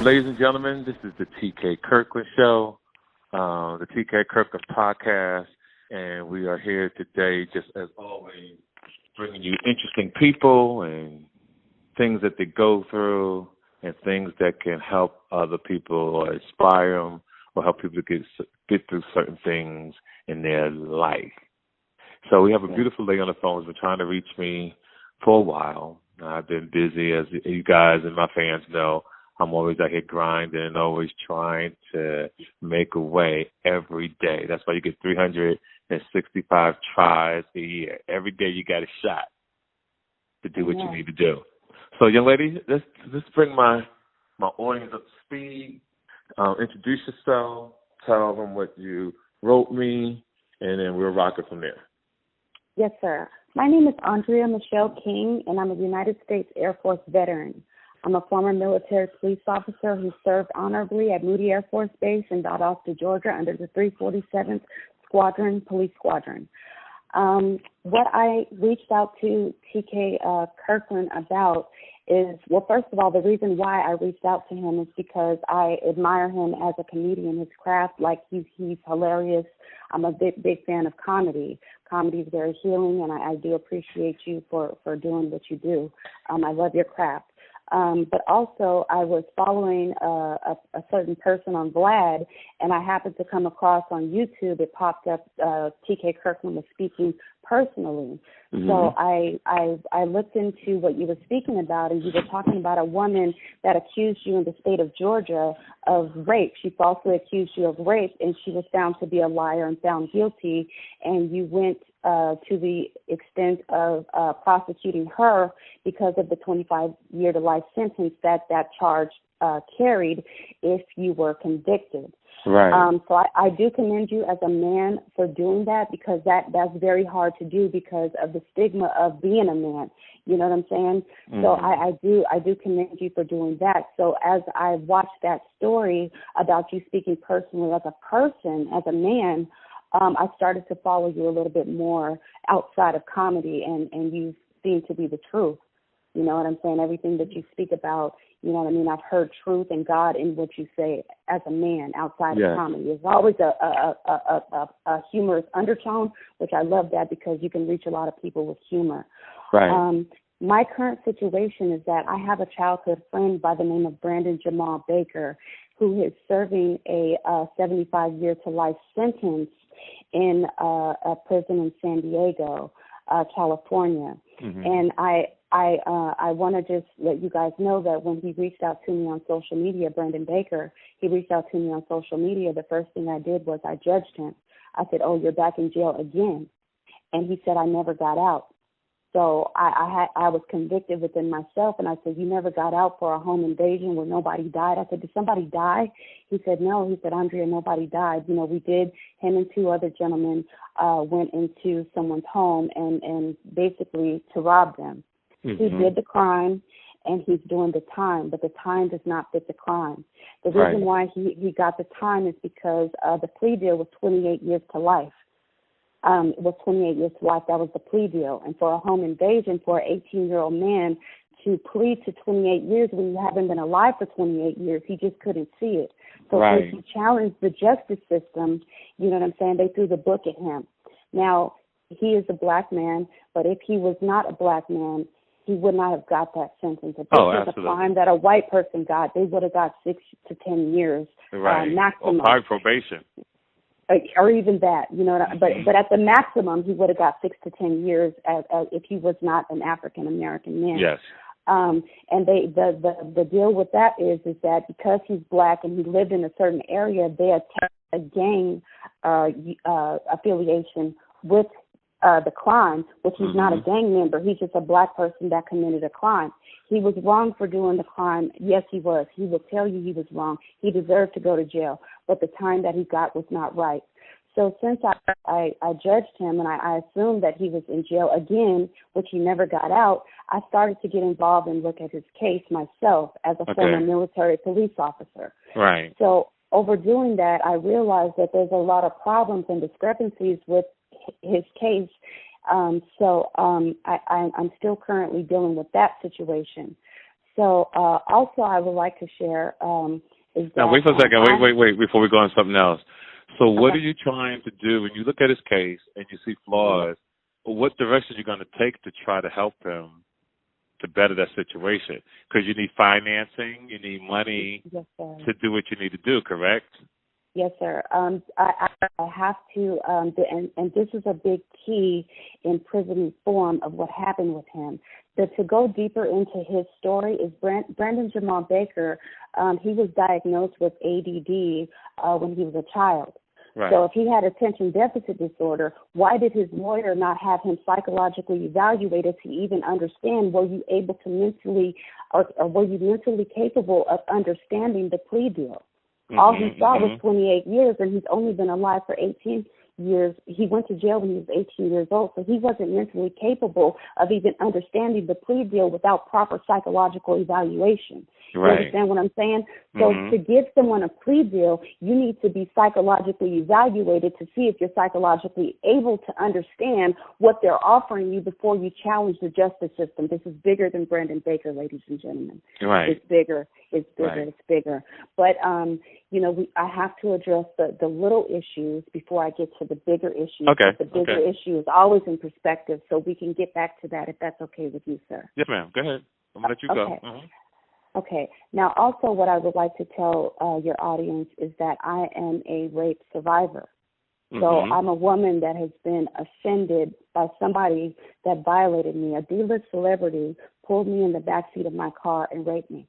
Ladies and gentlemen, this is the TK Kirkland Show, the TK Kirkland Podcast, and we are here today, just as always, bringing you interesting people and things that they go through and things that can help other people or inspire them or help people get through certain things in their life. So we have a beautiful lady on the phone who's been trying to reach me for a while. I've been busy, as you guys and my fans know. I'm always out here grinding, always trying to make a way every day. That's why you get 365 tries a year. Every day you got a shot to do what you need to do. So, young lady, let's bring my audience up to speed. Introduce yourself. Tell them what you wrote me, and then we'll rock it from there. Yes, sir. My name is Andrea Michelle King, and I'm a United States Air Force veteran. I'm a former military police officer who served honorably at Moody Air Force Base in Valdosta, Georgia, under the 347th Squadron, Police Squadron. What I reached out to TK Kirkland about is, well, first of all, the reason why I reached out to him is because I admire him as a comedian, his craft, like he's hilarious. I'm a big fan of comedy. Comedy is very healing, and I do appreciate you for doing what you do. I love your craft. But also, I was following a certain person on Vlad, and I happened to come across on YouTube. It popped up. TK Kirkland was speaking personally, so I looked into what you were speaking about, and you were talking about a woman that accused you in the state of Georgia of rape. She falsely accused you of rape, and she was found to be a liar and found guilty. And you went to the extent of prosecuting her because of the 25-year to life sentence that charge carried if you were convicted. Right. So I do commend you as a man for doing that, because that's very hard to do because of the stigma of being a man. You know what I'm saying? Mm-hmm. So I do commend you for doing that. So as I watched that story about you speaking personally as a person, as a man, I started to follow you a little bit more outside of comedy, and you seem to be the truth. You know what I'm saying? Everything that you speak about, you know what I mean? I've heard truth and God in what you say as a man outside of comedy. There's always a humorous undertone, which I love that, because you can reach a lot of people with humor. Right. My current situation is that I have a childhood friend by the name of Brandon Jamal Baker, who is serving a 75-year to life sentence in a prison in San Diego, California. Mm-hmm. And I want to just let you guys know that when he reached out to me on social media, Brandon Baker, he reached out to me on social media. The first thing I did was I judged him. I said, "Oh, you're back in jail again." And he said, "I never got out." So I was convicted within myself, and I said, "You never got out for a home invasion where nobody died?" I said, "Did somebody die?" He said, "No." He said, "Andrea, nobody died. You know, we did, him and two other gentlemen went into someone's home and basically to rob them." Mm-hmm. He did the crime, and he's doing the time, but the time does not fit the crime. The reason why he got the time is because the plea deal was 28 years to life. It was 28 years to life. That was the plea deal. And for a home invasion, for an 18-year-old man to plead to 28 years when you haven't been alive for 28 years, he just couldn't see it. So if he challenged the justice system, you know what I'm saying, they threw the book at him. Now, he is a black man, but if he was not a black man, he would not have got that sentence. If this was a crime that a white person got, they would have got 6 to 10 years maximum. Or probation. Or even that, you know. But at the maximum, he would have got 6 to 10 years if he was not an African American man. Yes. And the deal with that is that because he's black and he lived in a certain area, they attach a gang affiliation with the crime, which he's not a gang member. He's just a black person that committed a crime. He was wrong for doing the crime. Yes, he was. He will tell you he was wrong. He deserved to go to jail, but the time that he got was not right. So since I judged him and I assumed that he was in jail again, which he never got out, I started to get involved and look at his case myself as a former military police officer. Right. So over doing that, I realized that there's a lot of problems and discrepancies with his case. So I'm still currently dealing with that situation. So also I would like to share is that... Now, wait for a second. Wait, before we go on something else. So what Okay. are you trying to do when you look at his case and you see flaws? What direction are you going to take to try to help him to better that situation? Because you need financing, you need money Yes, sir. to do what you need to do, correct? Yes, sir. I have to, and this is a big key in prison reform of what happened with him. To go deeper into his story is Brandon Jamal Baker. He was diagnosed with ADD when he was a child. Right. So if he had attention deficit disorder, why did his lawyer not have him psychologically evaluated to even understand, were you able to mentally, or were you mentally capable of understanding the plea deal? All he saw was 28 years, and he's only been alive for 18 years. He went to jail when he was 18 years old, so he wasn't mentally capable of even understanding the plea deal without proper psychological evaluation. Right. You understand what I'm saying? So to give someone a plea deal, you need to be psychologically evaluated to see if you're psychologically able to understand what they're offering you before you challenge the justice system. This is bigger than Brandon Baker, ladies and gentlemen. Right. It's bigger. It's bigger. Right. It's bigger. But, I have to address the little issues before I get to the bigger issues. Okay. The bigger issue is always in perspective, so we can get back to that if that's okay with you, sir. Yes, ma'am. Go ahead. I'm going to let you Okay. go. Okay. Now, also what I would like to tell your audience is that I am a rape survivor. So I'm a woman that has been offended by somebody that violated me. A D-list celebrity pulled me in the backseat of my car and raped me.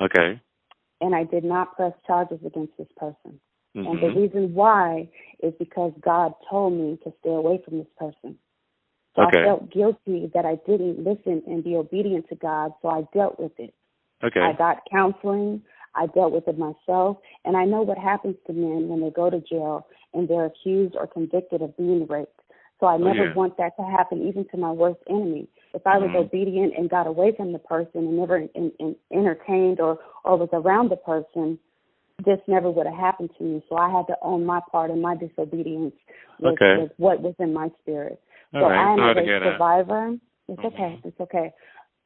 Okay. And I did not press charges against this person. And the reason why is because God told me to stay away from this person. So I felt guilty that I didn't listen and be obedient to God, so I dealt with it. Okay. I got counseling. I dealt with it myself. And I know what happens to men when they go to jail and they're accused or convicted of being raped. So I never want that to happen, even to my worst enemy. If I was obedient and got away from the person and never entertained or was around the person, this never would have happened to me. So I had to own my part in my disobedience with what was in my spirit. So I'm a rape survivor. It's okay. It's okay.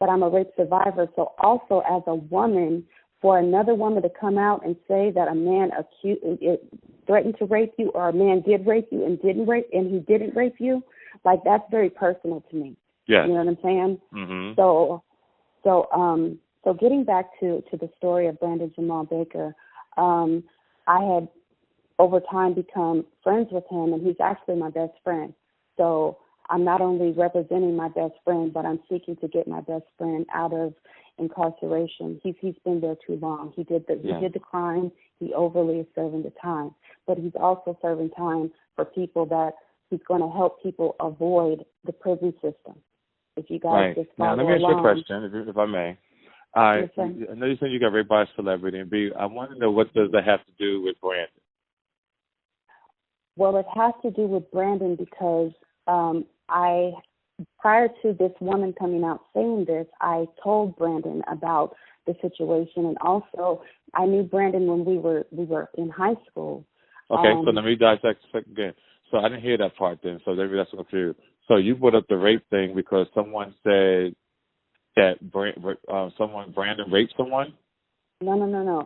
But I'm a rape survivor. So also as a woman, for another woman to come out and say that a man threatened to rape you, or a man did rape you and he didn't rape you, like, that's very personal to me. Yeah. You know what I'm saying? So getting back to the story of Brandon Jamal Baker, I had over time become friends with him, and he's actually my best friend. So I'm not only representing my best friend, but I'm seeking to get my best friend out of incarceration. He's been there too long. He did the crime. He overly is serving the time, but he's also serving time for people that he's going to help people avoid the prison system. If you guys just follow now, let me ask you a along. question, if I may. I know you said you got raped by a celebrity, and B, I want to know, what does that have to do with Brandon? Well, it has to do with Brandon because prior to this woman coming out saying this, I told Brandon about the situation, and also I knew Brandon when we were in high school. Okay, so let me dissect again. So I didn't hear that part then, so maybe that's confused. So you brought up the rape thing because someone said that Brandon raped someone? No.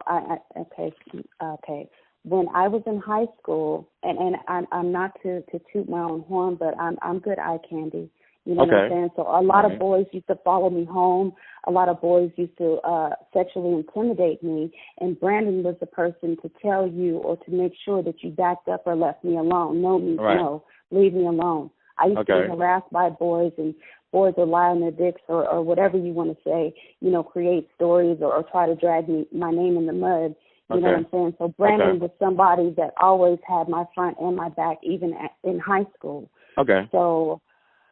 Okay. When I was in high school, and I'm not to toot my own horn, but I'm good eye candy. You know what I'm saying? So a lot of boys used to follow me home. A lot of boys used to sexually intimidate me. And Brandon was the person to tell you or to make sure that you backed up or left me alone. No means no. Leave me alone. I used to be harassed by boys, and boys would lie on their dicks or whatever you want to say, create stories or try to drag my name in the mud. You know what I'm saying? So Brandon was somebody that always had my front and my back, even in high school. Okay. So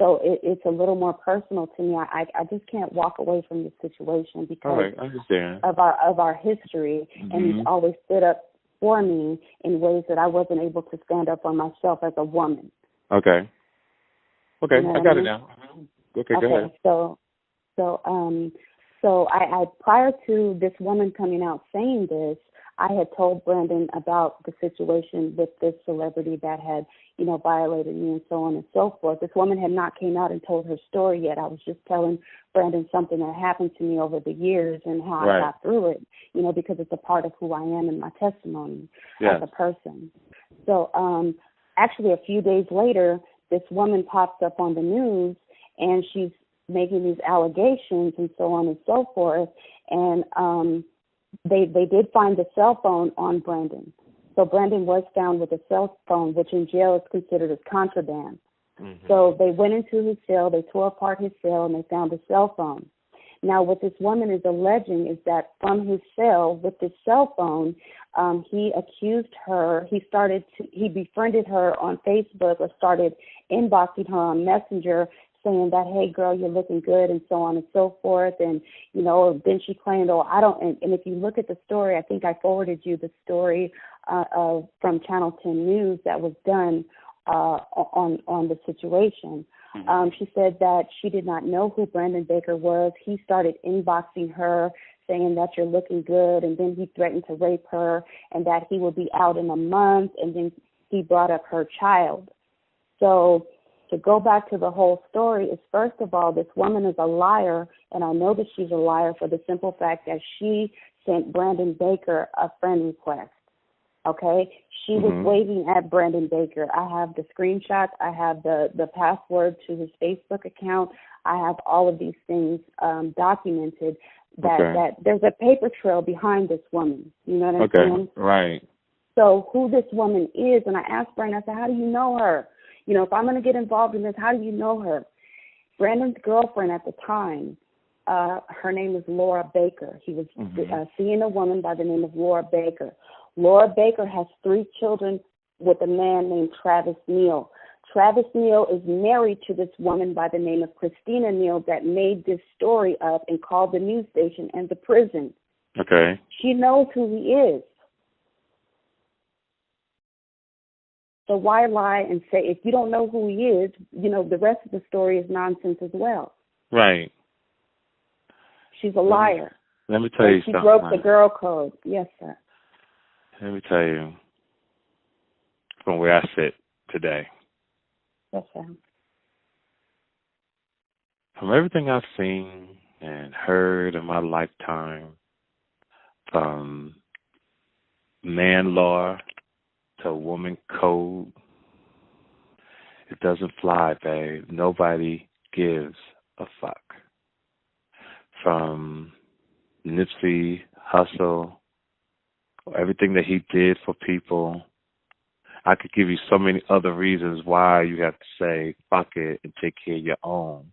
it's a little more personal to me. I just can't walk away from this situation because of our history, and he's always stood up for me in ways that I wasn't able to stand up for myself as a woman. Okay. Okay, you know I got it now. Okay, go ahead. So I prior to this woman coming out saying this, I had told Brandon about the situation with this celebrity that had, violated me and so on and so forth. This woman had not came out and told her story yet. I was just telling Brandon something that happened to me over the years and how I got through it, because it's a part of who I am and my testimony as a person. So actually a few days later, this woman pops up on the news and she's making these allegations and so on and so forth. And they did find the cell phone on Brandon. So Brandon was found with a cell phone, which in jail is considered as contraband. Mm-hmm. So they went into his cell, they tore apart his cell, and they found a cell phone. Now, what this woman is alleging is that from his cell, with this cell phone, he accused her, he befriended her on Facebook or started inboxing her on Messenger, saying that, hey, girl, you're looking good and so on and so forth. And, then she claimed, and if you look at the story, I think I forwarded you the story from Channel 10 News that was done on the situation. Mm-hmm. She said that she did not know who Brandon Baker was. He started inboxing her saying that you're looking good, and then he threatened to rape her and that he would be out in a month, and then he brought up her child. So to go back to the whole story is, first of all, this woman is a liar, and I know that she's a liar for the simple fact that she sent Brandon Baker a friend request. Okay? She was waving at Brandon Baker. I have the screenshots. I have the password to his Facebook account. I have all of these things documented that there's a paper trail behind this woman. You know what I'm saying? Right. So who this woman is, and I asked Brandon, I said, how do you know her? If I'm going to get involved in this, how do you know her? Brandon's girlfriend at the time, her name is Laura Baker. He was seeing a woman by the name of Laura Baker. Laura Baker has 3 children with a man named Travis Neal. Travis Neal is married to this woman by the name of Christina Neal that made this story up and called the news station and the prison. Okay. She knows who he is. So why lie and say, if you don't know who he is, the rest of the story is nonsense as well. Right. She's a liar. Let me tell you something. She broke the girl code. Yes, sir. Let me tell you from where I sit today. Yes, sir. From everything I've seen and heard in my lifetime, from man law to woman code, it doesn't fly, babe. Nobody gives a fuck. From Nipsey Hussle, everything that he did for people, I could give you so many other reasons why you have to say fuck it and take care of your own.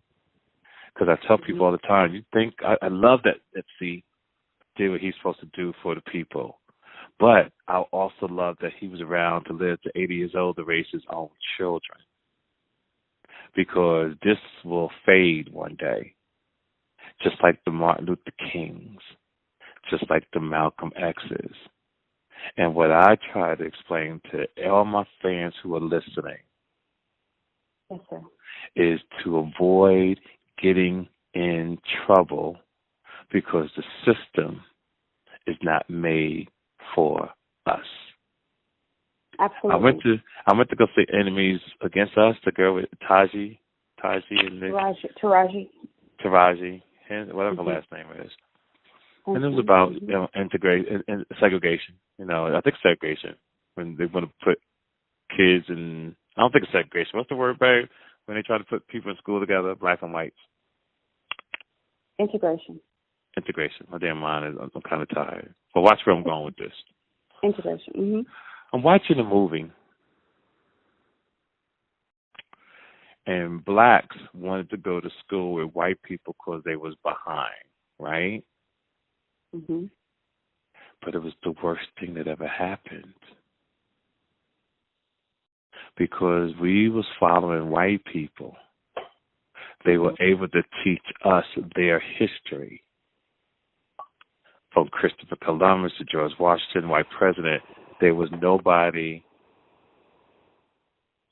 Because I tell people all the time, I love that Nipsey did what he's supposed to do for the people. But I also love that he was around to live to 80 years old to raise his own children. Because this will fade one day. Just like the Martin Luther Kings. Just like the Malcolm X's. And what I try to explain to all my fans who are listening yes, sir, is to avoid getting in trouble because the system is not made for us. Absolutely. I went to go see Enemies Against Us, the girl with Taraji and Taraji, and whatever her last name is. And it was about integration and segregation. I think segregation when they want to put kids in. I don't think it's segregation. What's the word, babe? When they try to put people in school together, black and whites. Integration. My damn mind is. I'm kind of tired. But watch where I'm going with this. Integration. Mm-hmm. I'm watching a movie, and blacks wanted to go to school with white people because they was behind, right? Mm-hmm. But it was the worst thing that ever happened because we was following white people. They were able to teach us their history. From Christopher Columbus to George Washington, white president, there was nobody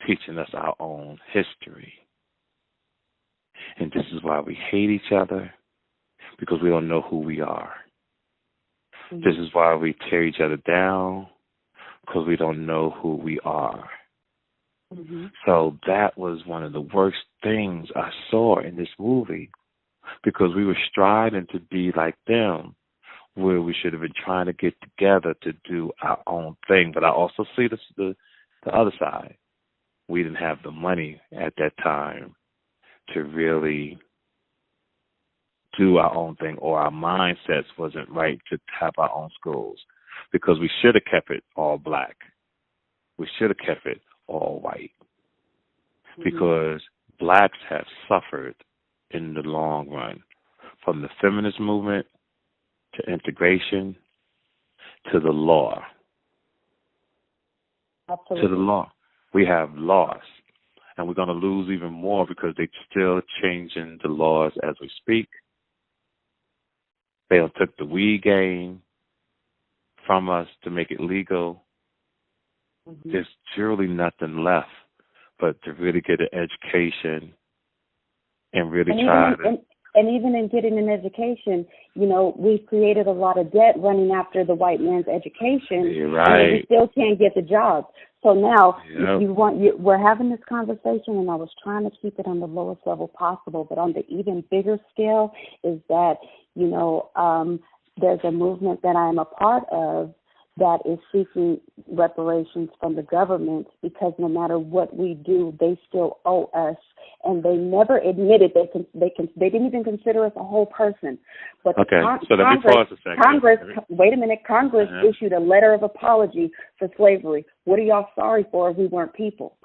teaching us our own history. And this is why we hate each other, because we don't know who we are. This is why we tear each other down, because we don't know who we are. So that was one of the worst things I saw in this movie, because we were striving to be like them, where we should have been trying to get together to do our own thing. But I also see the other side. We didn't have the money at that time to really do our own thing, or our mindsets wasn't right to have our own schools, because we should have kept it all black. We should have kept it all white, because blacks have suffered in the long run, from the feminist movement to integration to the law. Absolutely. To the law. We have lost, and we're going to lose even more, because they're still changing the laws as we speak. They took the weed game from us to make it legal. There's truly nothing left but to really get an education and really And even in getting an education, we've created a lot of debt running after the white man's education. You're right. And we still can't get the jobs. So now we're having this conversation, and I was trying to keep it on the lowest level possible. But on the even bigger scale is that, there's a movement that I am a part of that is seeking reparations from the government, because no matter what we do, they still owe us, and they never admitted they didn't even consider us a whole person. But okay, so let me pause a second. Congress issued a letter of apology for slavery. What are y'all sorry for if we weren't people?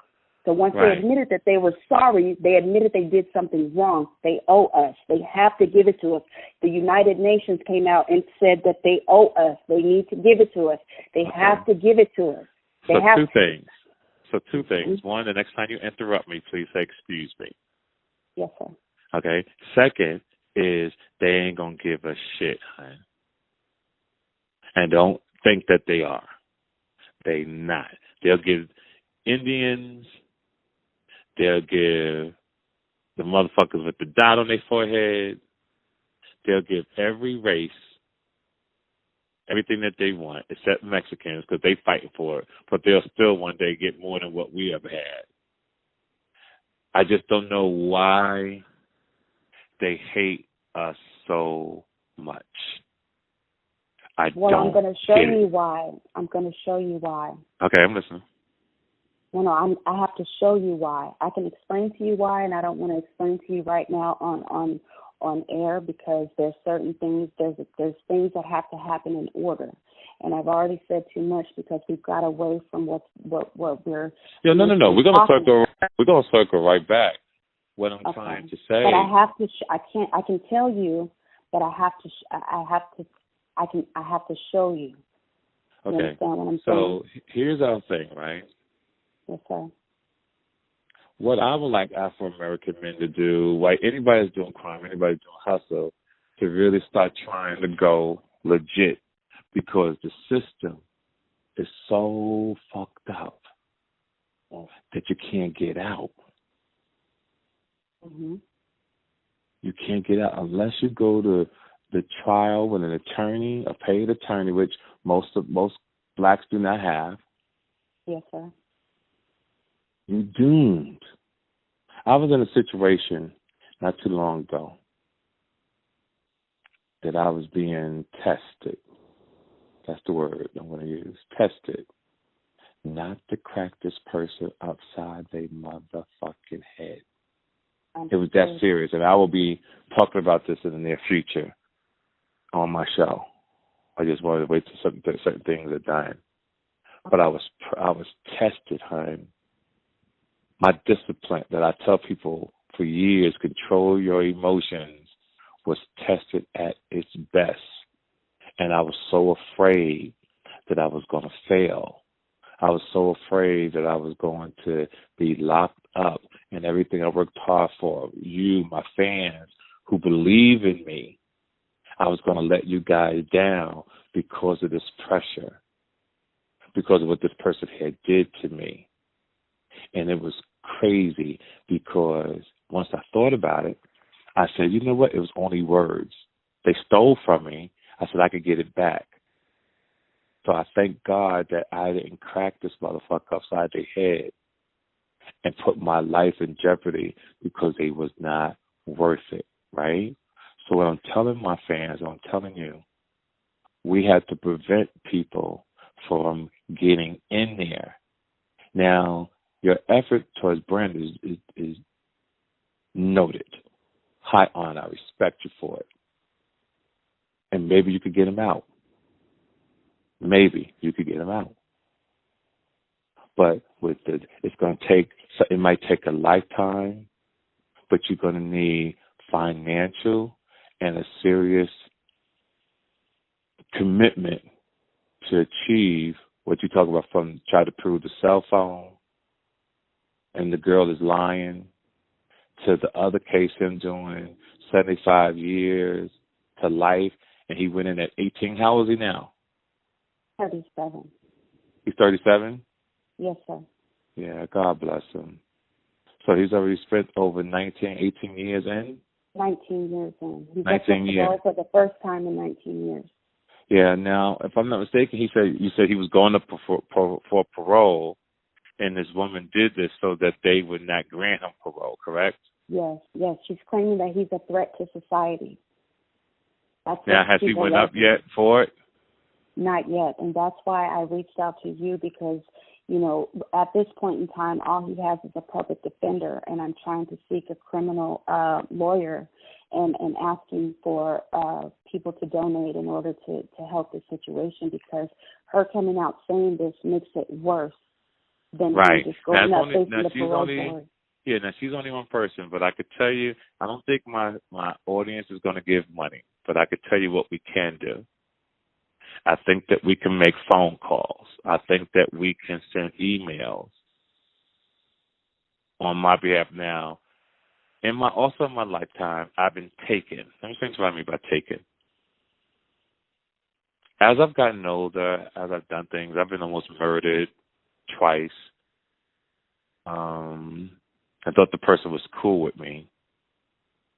So once they admitted that they were sorry, they admitted they did something wrong. They owe us. They have to give it to us. The United Nations came out and said that they owe us. They need to give it to us. They have to give it to us. Two things. One, the next time you interrupt me, please say, excuse me. Yes, sir. Okay. Second is they ain't going to give us shit, honey. And don't think that they are. They not. They'll give Indians, they'll give the motherfuckers with the dot on their forehead, they'll give every race everything that they want, except Mexicans, because they fighting for it. But they'll still one day get more than what we ever had. I just don't know why they hate us so much. I'm going to show you why. I'm going to show you why. Okay, I'm listening. No, I have to show you why. I can explain to you why, and I don't want to explain to you right now on air, because there's certain things, there's things that have to happen in order. And I've already said too much, because we've got away from what we're. Yeah, no. We're gonna circle right back. What I'm trying to say. But I have to. I can tell you, but I have to show you. You understand what I'm saying? So here's our thing, right? Yes, sir. What I would like Afro-American men to do, anybody that's doing crime, anybody doing hustle, to really start trying to go legit, because the system is so fucked up that you can't get out. You can't get out unless you go to the trial with an attorney, a paid attorney, which most blacks do not have. Yes, sir. You're doomed. I was in a situation not too long ago that I was being tested. That's the word I'm going to use. Tested. Not to crack this person upside their motherfucking head. It was that serious. And I will be talking about this in the near future on my show. I just wanted to wait till certain things are done. But I was tested, honey. My discipline that I tell people for years, control your emotions, was tested at its best. And I was so afraid that I was going to fail. I was so afraid that I was going to be locked up, and everything I worked hard for, you, my fans, who believe in me, I was going to let you guys down because of this pressure, because of what this person had did to me. And it was crazy, because once I thought about it, I said, you know what? It was only words. They stole from me. I said I could get it back. So I thank God that I didn't crack this motherfucker upside their head and put my life in jeopardy because they was not worth it, right? So what I'm telling my fans, I'm telling you, we have to prevent people from getting in there. Now, your effort towards Brandon is noted. High honor. I respect you for it. And maybe you could get him out. Maybe you could get him out. But it's going to take, it might take a lifetime, but you're going to need financial and a serious commitment to achieve what you talk about, from try to prove the cell phone and the girl is lying, to the other case him doing 75 years to life, and he went in at 18. How old is he now? 37. He's 37? Yes, sir. Yeah, God bless him. So he's already spent over 18 years in? 19 years in. He's 19 years. For the first time in 19 years. Yeah, now, if I'm not mistaken, you said he was going up for parole, and this woman did this so that they would not grant him parole, correct? Yes. She's claiming that he's a threat to society. Now, has he went up yet for it? Not yet, and that's why I reached out to you, because, you know, at this point in time, all he has is a public defender, and I'm trying to seek a criminal lawyer and asking for people to donate in order to help the situation, because her coming out saying this makes it worse than just going up facing the parole board. Yeah, now she's only one person, but I could tell you, I don't think my audience is going to give money, but I could tell you what we can do. I think that we can make phone calls. I think that we can send emails on my behalf. Now, in my lifetime, I've been taken. Let me explain what I mean by taken. As I've gotten older, as I've done things, I've been almost murdered twice. I thought the person was cool with me.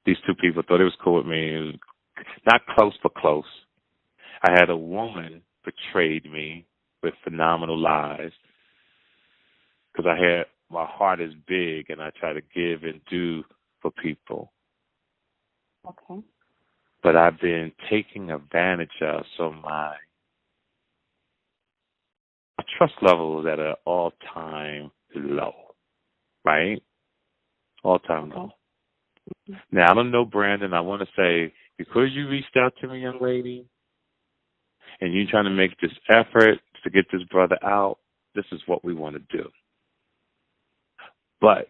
These two people thought it was cool with me. Not close, but close. I had a woman betrayed me with phenomenal lies, because my heart is big and I try to give and do for people. Okay. But I've been taken advantage of, so my trust level is at an all-time low, right? All-time low. Now, I don't know, Brandon. I want to say, because you reached out to me, young lady, and you're trying to make this effort to get this brother out, this is what we want to do. But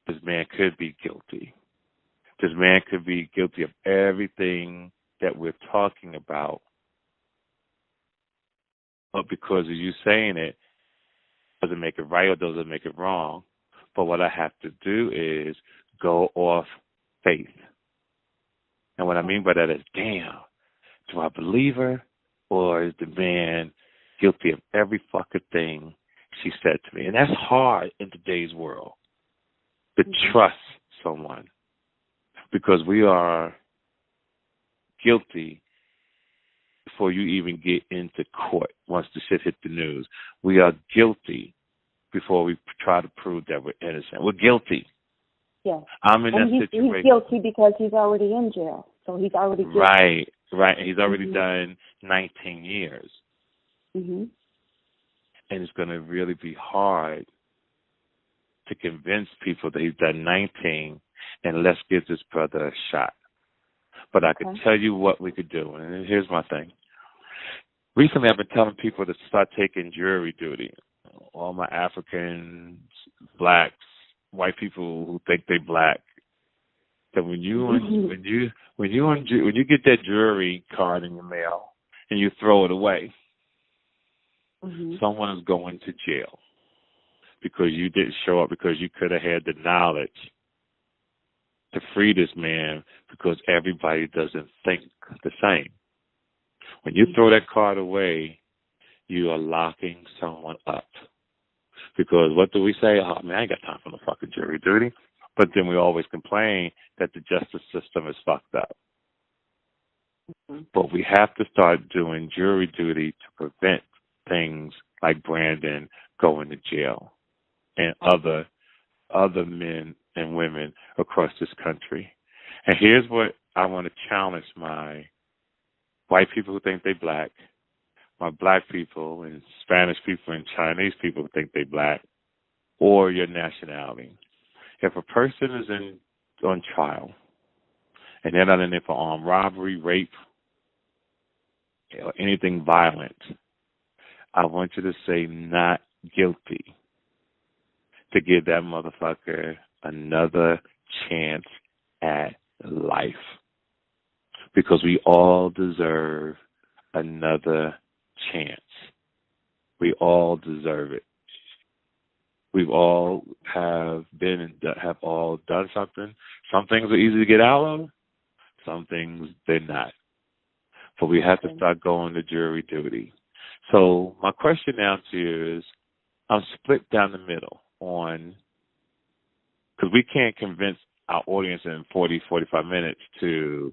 this man could be guilty. This man could be guilty of everything that we're talking about. But because of you saying it, doesn't make it right or doesn't make it wrong. But what I have to do is go off faith. And what I mean by that is, damn, do I believe her? Or is the man guilty of every fucking thing she said to me? And that's hard in today's world, to trust someone, because we are guilty before you even get into court. Once the shit hit the news, we are guilty before we try to prove that we're innocent. We're guilty. Yes. I'm in that situation. He's guilty because he's already in jail. So he's already guilty. Right. He's already done 19 years. Mm-hmm. And it's going to really be hard to convince people that he's done 19 and let's give this brother a shot. But I could tell you what we could do. And here's my thing. Recently, I've been telling people to start taking jury duty. All my Africans, blacks, white people who think they black. So when you get that jury card in your mail and you throw it away, someone is going to jail because you didn't show up, because you could have had the knowledge to free this man, because everybody doesn't think the same. When you throw that card away, you are locking someone up. Because what do we say? Oh, man, I ain't got time for no fucking jury duty. But then we always complain that the justice system is fucked up. But we have to start doing jury duty to prevent things like Brandon going to jail and other men and women across this country. And here's what I want to challenge my white people who think they black, my black people and Spanish people and Chinese people who think they black, or your nationality. If a person is on trial and they're not in there for armed robbery, rape, or anything violent, I want you to say not guilty to give that motherfucker another chance at life. Because we all deserve another chance. We all deserve it. We've all have all done something. Some things are easy to get out of. Some things they're not. But we have to start going to jury duty. So my question now to you is, I'm split down the middle on, because we can't convince our audience in 40, 45 minutes to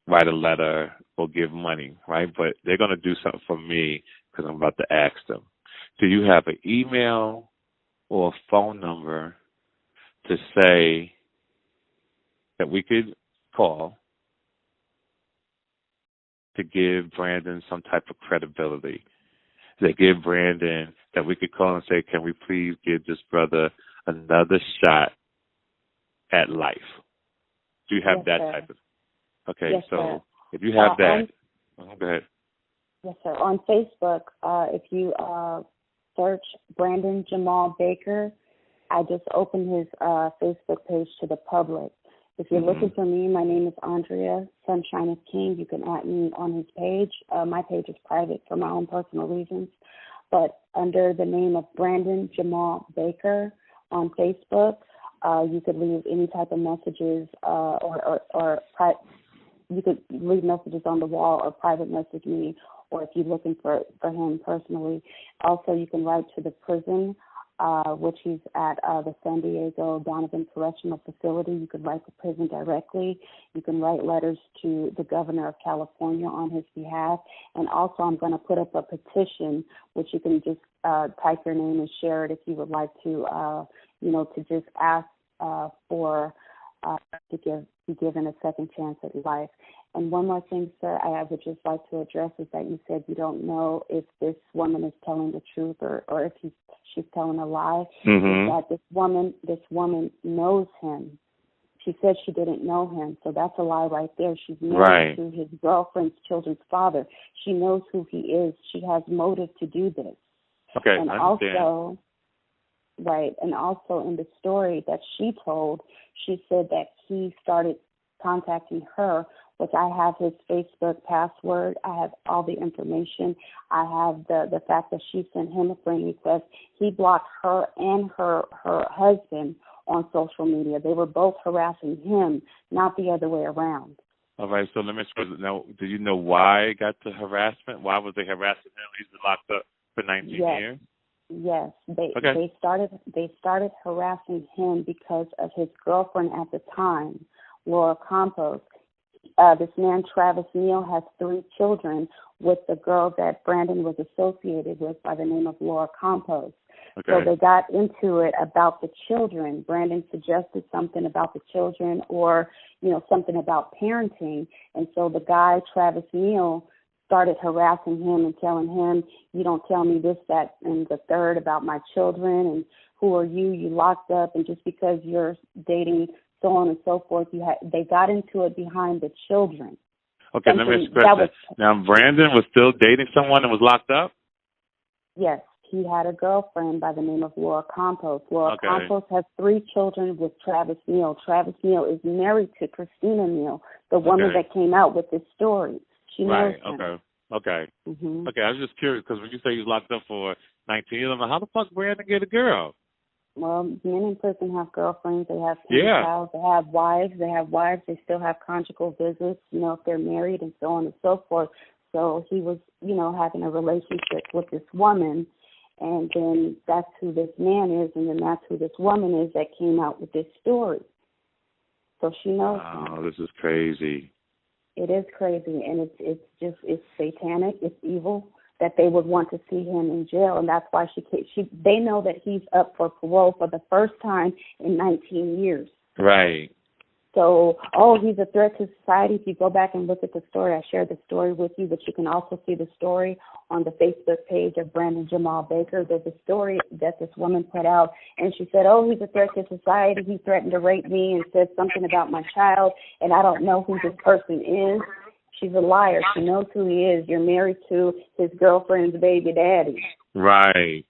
write a letter or give money, right? But they're going to do something for me because I'm about to ask them. Do you have an email or a phone number to say that we could call to give Brandon some type of credibility? That give Brandon, that we could call and say, can we please give this brother another shot at life? Do you have Yes, that sir. type of? Okay, yes, so sir. if you have that, go ahead. Yes, sir. On Facebook, if you search Brandon Jamal Baker, I just opened his Facebook page to the public. If you're looking for me, my name is Andrea, Sunshine is King. You can add me on his page. My page is private for my own personal reasons. But under the name of Brandon Jamal Baker on Facebook, you could leave any type of messages you could leave messages on the wall or private message me, or if you're looking for him personally. Also, you can write to the prison, which he's at the San Diego Donovan Correctional Facility. You could write to prison directly. You can write letters to the governor of California on his behalf. And also, I'm going to put up a petition, which you can just type your name and share it if you would like to, to just ask for to be given a second chance at life. And one more thing, sir, I would just like to address is that you said you don't know if this woman is telling the truth or if she's telling a lie. Mm-hmm. Is that this woman knows him. She said she didn't know him, so that's a lie right there. She's married to his girlfriend's children's father. She knows who he is. She has motive to do this. Okay, and I understand. And also in the story that she told, she said that he started contacting her, which I have his Facebook password. I have all the information. I have the fact that she sent him a friend request. He blocked her and her husband on social media. They were both harassing him, not the other way around. All right, so let me ask you, now, do you know why it got to harassment? Why was they harassing him? He's been locked up for 19 years? Yes, they started harassing him because of his girlfriend at the time, Laura Campos. This man, Travis Neal, has 3 children with the girl that Brandon was associated with by the name of Laura Campos. Okay. So they got into it about the children. Brandon suggested something about the children or, something about parenting. And so the guy, Travis Neal, started harassing him and telling him, you don't tell me this, that, and the third about my children, and who are you? You locked up, and just because you're dating so on and so forth, they got into it behind the children. Okay, let me express that. Now, Brandon was still dating someone and was locked up? Yes, he had a girlfriend by the name of Laura Campos. Laura Campos has 3 children with Travis Neal. Travis Neal is married to Christina Neal, the woman that came out with this story. She knows him. Okay. Mm-hmm. Okay, I was just curious because when you say he was locked up for 19 years, I'm like, how the fuck Brandon get a girl? Well, men in prison have girlfriends. They have child. They have wives. They still have conjugal visits, if they're married and so on and so forth. So he was, having a relationship with this woman, and then that's who this man is, and then that's who this woman is that came out with this story. So she knows him. Oh, this is crazy. It is crazy, and it's satanic. It's evil that they would want to see him in jail, and that's why they know that he's up for parole for the first time in 19 years. Right. So, he's a threat to society. If you go back and look at the story, I shared the story with you, but you can also see the story on the Facebook page of Brandon Jamal Baker. There's a story that this woman put out, and she said, he's a threat to society. He threatened to rape me and said something about my child, and I don't know who this person is. She's a liar. She knows who he is. You're married to his girlfriend's baby daddy. Right.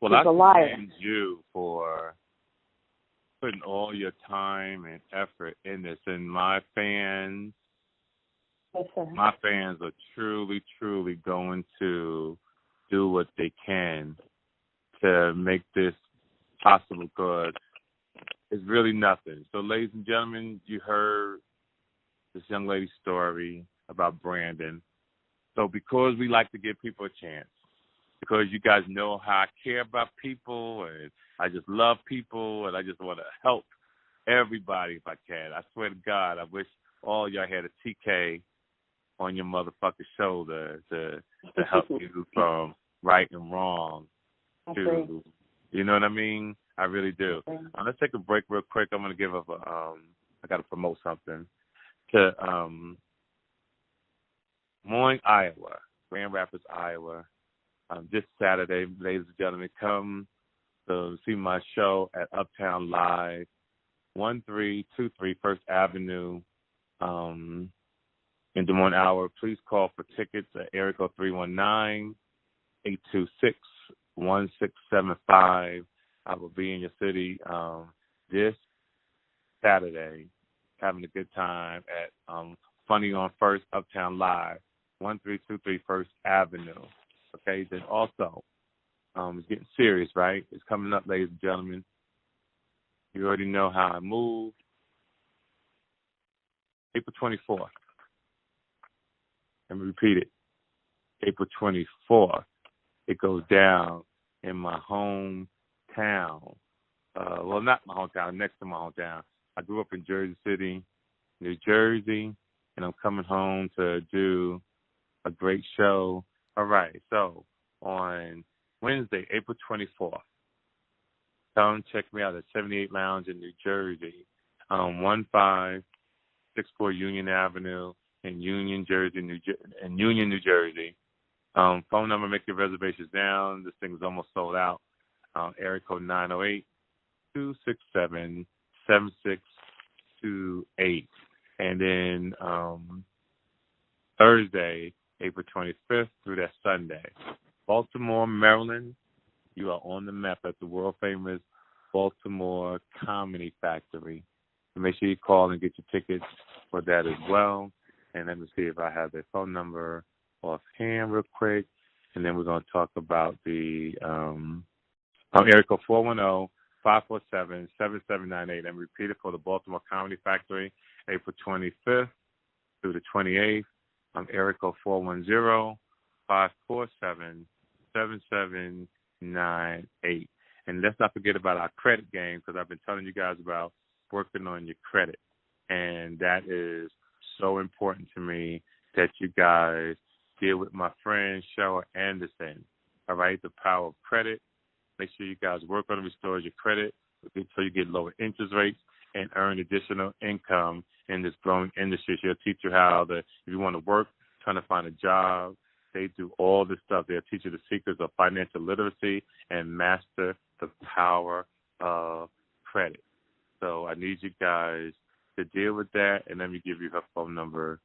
Well, she's a liar. I commend you for putting all your time and effort in this. And my fans, yes, sir. My fans are truly, truly going to do what they can to make this possible, because it's really nothing. So, ladies and gentlemen, you heard this young lady's story about Brandon. So because we like to give people a chance, because you guys know how I care about people, and I just love people, and I just want to help everybody if I can. I swear to God, I wish all y'all had a TK on your motherfucking shoulder to help you from right and wrong to, you know what I mean? I really do. Let's take a break real quick. I'm going to give up I got to promote something to Moines, Iowa, Grand Rapids, Iowa. This Saturday, ladies and gentlemen, come to see my show at Uptown Live, 1323 First Avenue in Des Moines, Iowa. Please call for tickets at area code 319-826-1675. I will be in your city this Saturday, having a good time at Funny on First Uptown Live, 1323 First Avenue. Okay, then also, it's getting serious, right? It's coming up, ladies and gentlemen. You already know how I move. April 24th. Let me repeat it. April 24th. It goes down in my hometown. Well, not my hometown, next to my hometown. I grew up in Jersey City, New Jersey, and I'm coming home to do a great show. All right, so on Wednesday, April 24th, come check me out at 78 Lounge in New Jersey, 1564 Union Avenue in Union, New Jersey. Phone number, make your reservations down. This thing is almost sold out. Area code 908-267-7628. And then Thursday, April 25th through that Sunday. Baltimore, Maryland, you are on the map at the world-famous Baltimore Comedy Factory. So make sure you call and get your tickets for that as well. And let me see if I have their phone number offhand real quick. And then we're going to talk about the area code 410-547-7798. And repeat it for the Baltimore Comedy Factory, April 25th through the 28th. Area code 410-547-7798. And let's not forget about our credit game, because I've been telling you guys about working on your credit. And that is so important to me that you guys deal with my friend Cheryl Anderson. All right, the power of credit. Make sure you guys work on it, restore your credit so you get lower interest rates and earn additional income in this growing industry. She'll teach you how if you want to work, trying to find a job, they do all this stuff. They'll teach you the secrets of financial literacy and master the power of credit. So I need you guys to deal with that, and let me give you her phone number.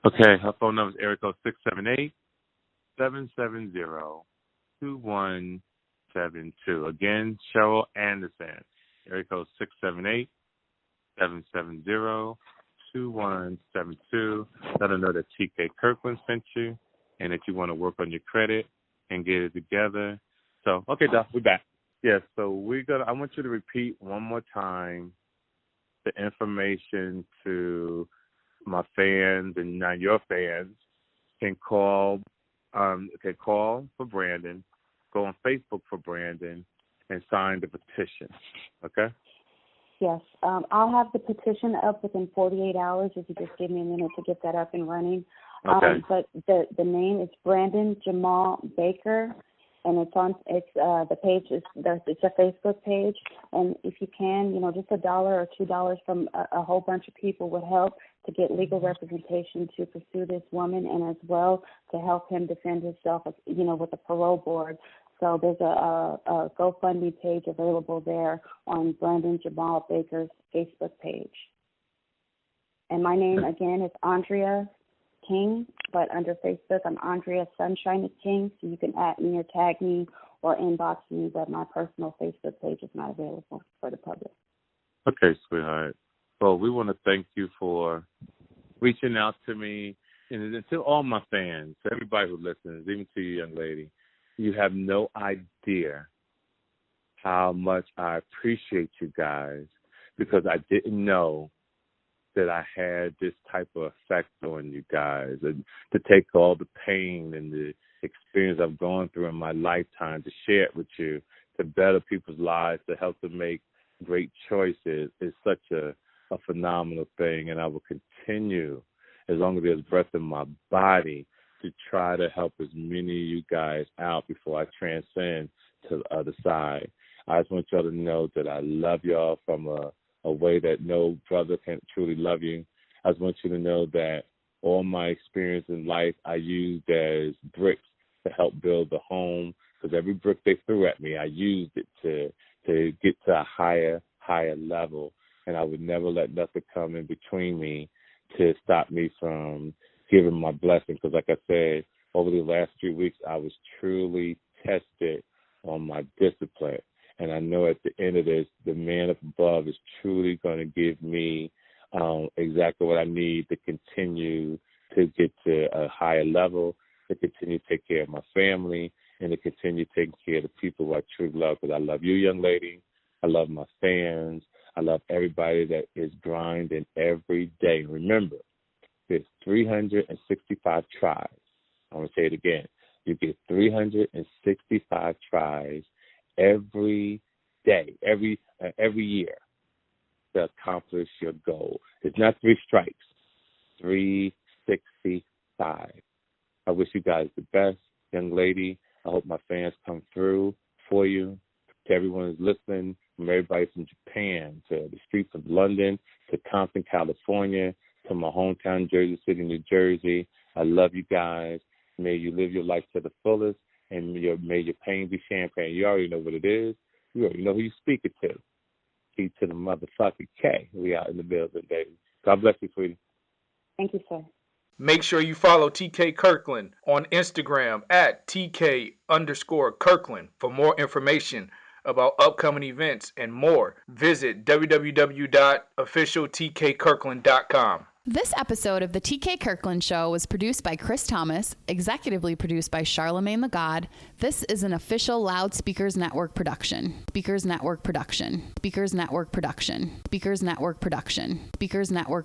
Okay, her phone number is area code 678-770-2172. Again, Cheryl Anderson, area code 678-770-2172. Let her know that TK Kirkland sent you and that you want to work on your credit and get it together. So, okay, Doc, we're back. Yes, so I want you to repeat one more time the information to my fans, and now your fans can call for Brandon, go on Facebook for Brandon, and sign the petition. Okay? Yes. I'll have the petition up within 48 hours if you just give me a minute to get that up and running. Okay. But the name is Brandon Jamal Baker, and the page it's a Facebook page, and if you can, just $1 or $2 from a whole bunch of people would help to get legal representation to pursue this woman, and as well to help him defend himself, with the parole board. So there's a GoFundMe page available there on Brandon Jamal Baker's Facebook page. And my name, again, is Andrea King, but under Facebook, I'm Andrea Sunshine King, so you can add me or tag me or inbox me, but my personal Facebook page is not available for the public. Okay, sweetheart. Well, we want to thank you for reaching out to me, and to all my fans, to everybody who listens, even to you, young lady. You have no idea how much I appreciate you guys, because I didn't know that I had this type of effect on you guys, and to take all the pain and the experience I've gone through in my lifetime to share it with you, to better people's lives, to help them make great choices is such a phenomenal thing. And I will continue, as long as there's breath in my body, to try to help as many of you guys out before I transcend to the other side. I just want y'all to know that I love y'all from a way that no brother can truly love you. I just want you to know that all my experience in life I used as bricks to help build the home, because every brick they threw at me, I used it to get to a higher level, and I would never let nothing come in between me to stop me from giving my blessing, because like I said, over the last 3 weeks, I was truly tested on my discipline. And I know at the end of this, the man up above is truly going to give me exactly what I need to continue to get to a higher level, to continue to take care of my family, and to continue taking care of the people who I truly love, because I love you, young lady. I love my fans. I love everybody that is grinding every day. Remember, there's 365 tries. I'm going to say it again. You get 365 tries every day, every year to accomplish your goal. It's not 3 strikes, 365. I wish you guys the best, young lady. I hope my fans come through for you. To everyone who's listening, from everybody from Japan to the streets of London to Compton, California, to my hometown, Jersey City, New Jersey. I love you guys. May you live your life to the fullest, and may your pain be champagne. You already know what it is. You already know who you're speaking to. Key to the motherfucking K. We out in the building, baby. God bless you, sweetie. Thank you, sir. Make sure you follow TK Kirkland on Instagram at TK_Kirkland for more information about upcoming events and more. Visit www.officialtkkirkland.com. This episode of the TK Kirkland Show was produced by Chris Thomas, executively produced by Charlemagne the God. This is an official Loudspeakers Network production. Speakers Network production. Speakers Network production. Speakers Network production. Speakers Network